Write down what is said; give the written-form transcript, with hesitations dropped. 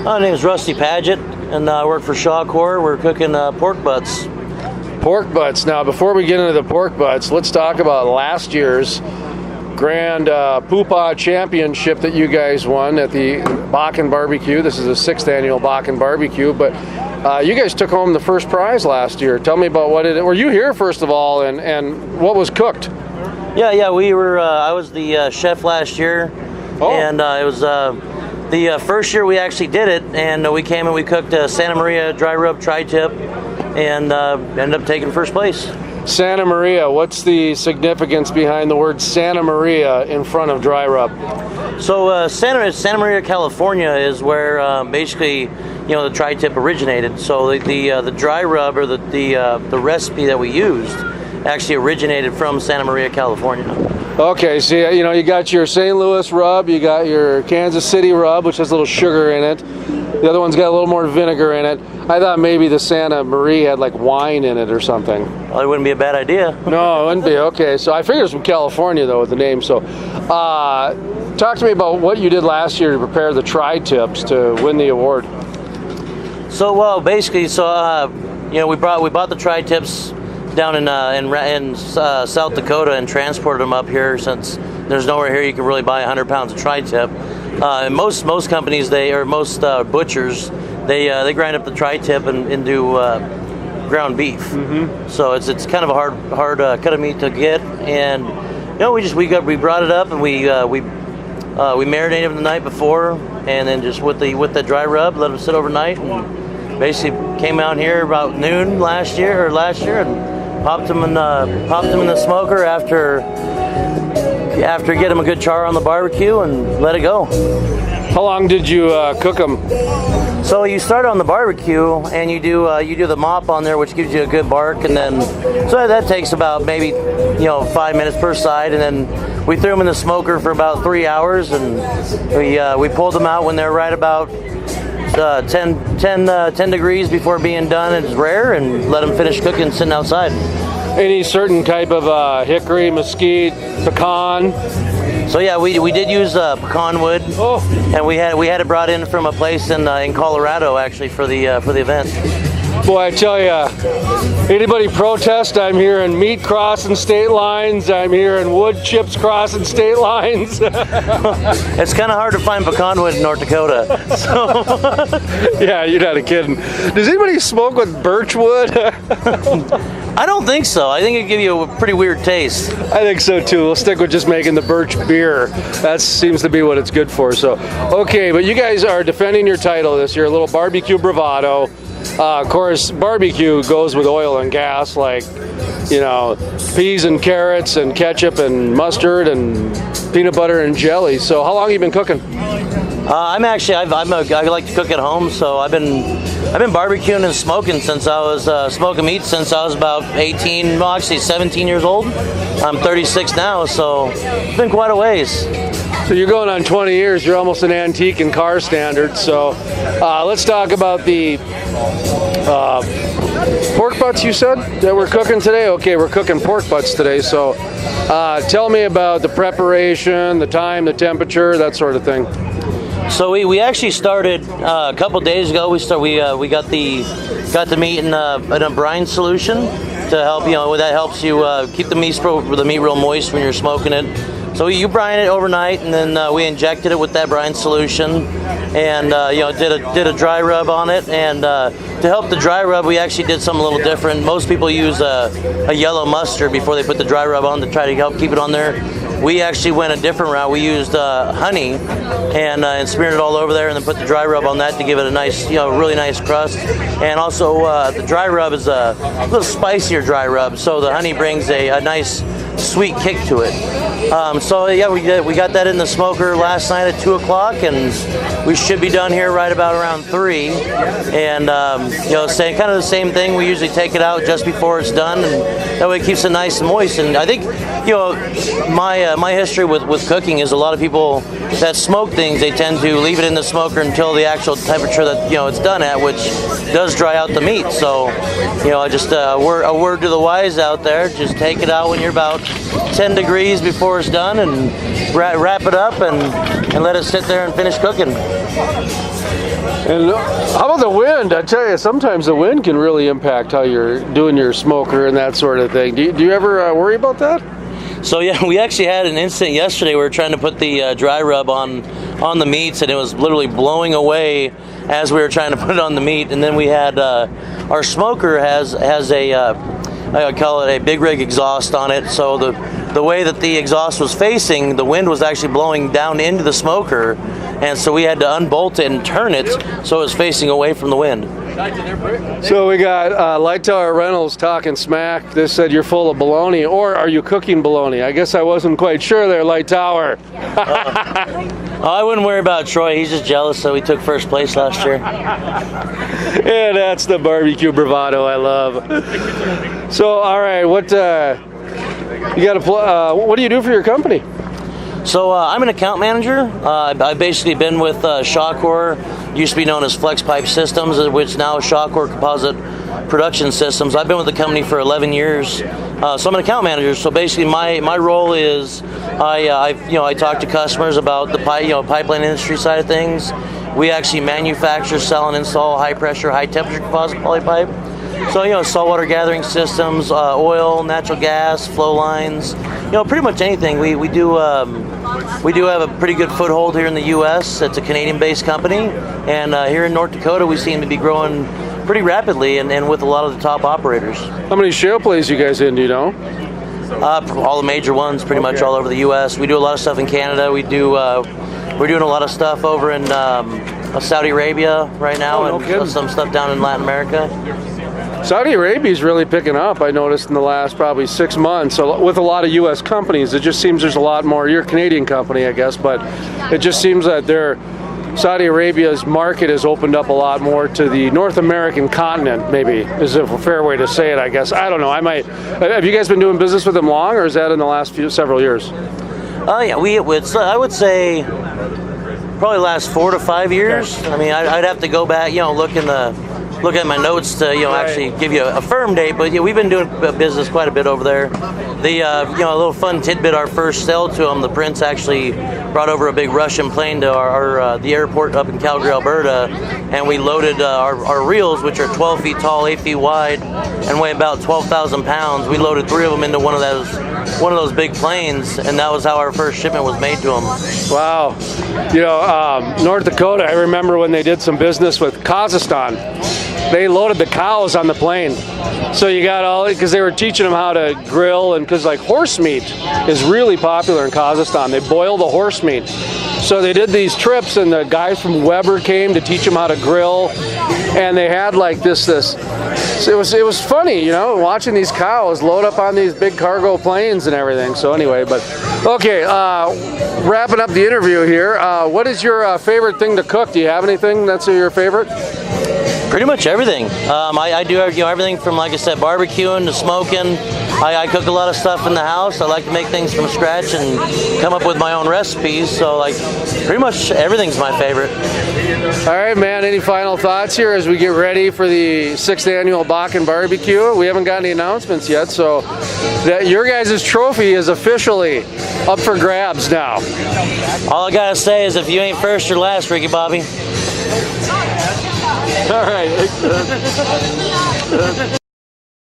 My name is Rusty Padgett, and I work for Shawcor. We're cooking pork butts. Pork butts. Now, before we get into the pork butts, let's talk about last year's Grand Poopah Championship that you guys won at the Bakken BBQ. This is the 6th annual Bakken BBQ, but you guys took home the first prize last year. Tell me about were you here first of all, and what was cooked? Yeah, we were. I was the chef last year, and it was the first year we actually did it, and we came and we cooked Santa Maria dry rub tri-tip, and ended up taking first place. Santa Maria, what's the significance behind the word Santa Maria in front of dry rub? So Santa Maria, California is where basically the tri-tip originated. So the dry rub, or the recipe that we used, actually originated from Santa Maria, California. Okay, so you got your St. Louis rub, you got your Kansas City rub, which has a little sugar in it. The other one's got a little more vinegar in it. I thought maybe the Santa Maria had like wine in it or something. Well, it wouldn't be a bad idea. No, it wouldn't be. Okay, so I figured it was from California though with the name. So talk to me about what you did last year to prepare the tri-tips to win the award. So basically, we bought the tri-tips down in South Dakota and transported them up here, since there's nowhere here you can really buy 100 pounds of tri-tip. Most companies, most butchers, they grind up the tri-tip into ground beef. Mm-hmm. So it's kind of a hard cut of meat to get, and we brought it up and we marinated them the night before, and then just with the dry rub, let them sit overnight, and basically came out here about noon last year, and popped them in the smoker after getting them a good char on the barbecue and let it go. How long did you cook them? So you start on the barbecue and you do the mop on there, which gives you a good bark, and then so that takes about maybe 5 minutes per side, and then we threw them in the smoker for about 3 hours, and we pulled them out when they're right about 10 degrees before being done. It's rare, and let them finish cooking sitting outside. Any certain type of hickory, mesquite, pecan? So yeah, we did use pecan wood, and we had it brought in from a place in Colorado actually for the event. Boy, I tell you, anybody protest, I'm hearing meat crossing state lines, I'm hearing wood chips crossing state lines. It's kind of hard to find pecan wood in North Dakota. So. Yeah, you're not kidding. Does anybody smoke with birch wood? I don't think so. I think it'd give you a pretty weird taste. I think so too. We'll stick with just making the birch beer. That seems to be what it's good for. So, okay, but you guys are defending your title this year, a little BBQ Bravado. Of course, barbecue goes with oil and gas, like, peas and carrots and ketchup and mustard and peanut butter and jelly. So how long have you been cooking? I like to cook at home, so I've been barbecuing and smoking since I was smoking meat since I was about 18, well actually 17 years old. I'm 36 now, so it's been quite a ways. So you're going on 20 years. You're almost an antique in car standards. So let's talk about the pork butts you said that we're cooking today. Okay, we're cooking pork butts today. So tell me about the preparation, the time, the temperature, that sort of thing. So we actually started a couple days ago. We got the meat in a brine solution to help that helps you keep the meat real moist when you're smoking it. So you brine it overnight, and then we injected it with that brine solution, and did a dry rub on it. And to help the dry rub, we actually did something a little different. Most people use a yellow mustard before they put the dry rub on to try to help keep it on there. We actually went a different route. We used honey and smeared it all over there, and then put the dry rub on that to give it a nice, really nice crust. And also the dry rub is a little spicier dry rub, so the honey brings a nice sweet kick to it. So yeah, we got that in the smoker last night at 2 o'clock, and we should be done here right about around 3. And kind of the same thing. We usually take it out just before it's done, and that way it keeps it nice and moist. And I think my history with cooking is a lot of people that smoke things, they tend to leave it in the smoker until the actual temperature that it's done at, which does dry out the meat. So just a word to the wise out there: just take it out when you're about 10 degrees before it's done, and wrap it up and let it sit there and finish cooking. And how about the wind? I tell you, sometimes the wind can really impact how you're doing your smoker and that sort of thing. Do you ever worry about that? So yeah, we actually had an incident yesterday. We were trying to put the dry rub on the meats, and it was literally blowing away as we were trying to put it on the meat. And then we had our smoker has a I call it a big rig exhaust on it. So the way that the exhaust was facing, the wind was actually blowing down into the smoker, and so we had to unbolt it and turn it so it was facing away from the wind. So we got Light Tower Rentals talking smack. They said you're full of baloney, or are you cooking baloney? I guess I wasn't quite sure there, Light Tower. I wouldn't worry about Troy. He's just jealous, so he took first place last year. Yeah, that's the BBQ Bravado I love. So, all right, what you got to? What do you do for your company? So I'm an account manager. I've basically been with Shawcor, used to be known as Flex Pipe Systems, which now is Shawcor Composite Production Systems. I've been with the company for 11 years. So I'm an account manager. So basically, my role is I talk to customers about the pipeline industry side of things. We actually manufacture, sell, and install high pressure, high temperature composite poly pipe. So saltwater gathering systems, oil, natural gas, flow lines, pretty much anything. We do have a pretty good foothold here in the U.S. It's a Canadian-based company, and here in North Dakota we seem to be growing pretty rapidly, and with a lot of the top operators. How many shale plays you guys in? Do you know? All the major ones, pretty much all over the U.S. We do a lot of stuff in Canada. We're doing a lot of stuff over in Saudi Arabia right now, and some stuff down in Latin America. Saudi Arabia is really picking up, I noticed, in the last probably 6 months with a lot of U.S. companies. It just seems there's a lot more. You're a Canadian company, I guess, but it just seems that Saudi Arabia's market has opened up a lot more to the North American continent, maybe, is a fair way to say it, I guess. I don't know. Have you guys been doing business with them long, or is that in the last several years? Yeah, I would say probably last 4 to 5 years. I mean, I'd have to go back, look at my notes to actually give you a firm date, but we've been doing business quite a bit over there. A little fun tidbit: our first sale to them, the Prince actually brought over a big Russian plane to the airport up in Calgary, Alberta, and we loaded our reels, which are 12 feet tall, 8 feet wide, and weigh about 12,000 pounds. We loaded 3 of them into one of those big planes, and that was how our first shipment was made to them. Wow. North Dakota, I remember when they did some business with Kazakhstan. They loaded the cows on the plane. So you got because they were teaching them how to grill, and because horse meat is really popular in Kazakhstan. They boil the horse meat. So they did these trips, and the guys from Weber came to teach them how to grill, and they had this. It was funny, watching these cows load up on these big cargo planes and everything. So anyway, okay, wrapping up the interview here. What is your favorite thing to cook? Do you have anything that's your favorite? Pretty much everything. I do everything from, like I said, barbecuing to smoking. I cook a lot of stuff in the house. I like to make things from scratch and come up with my own recipes. So pretty much everything's my favorite. All right, man. Any final thoughts here as we get ready for the 6th annual Bakken BBQ? We haven't got any announcements yet, so your guys' trophy is officially up for grabs now. All I gotta say is, if you ain't first, you're last, Ricky Bobby. All right.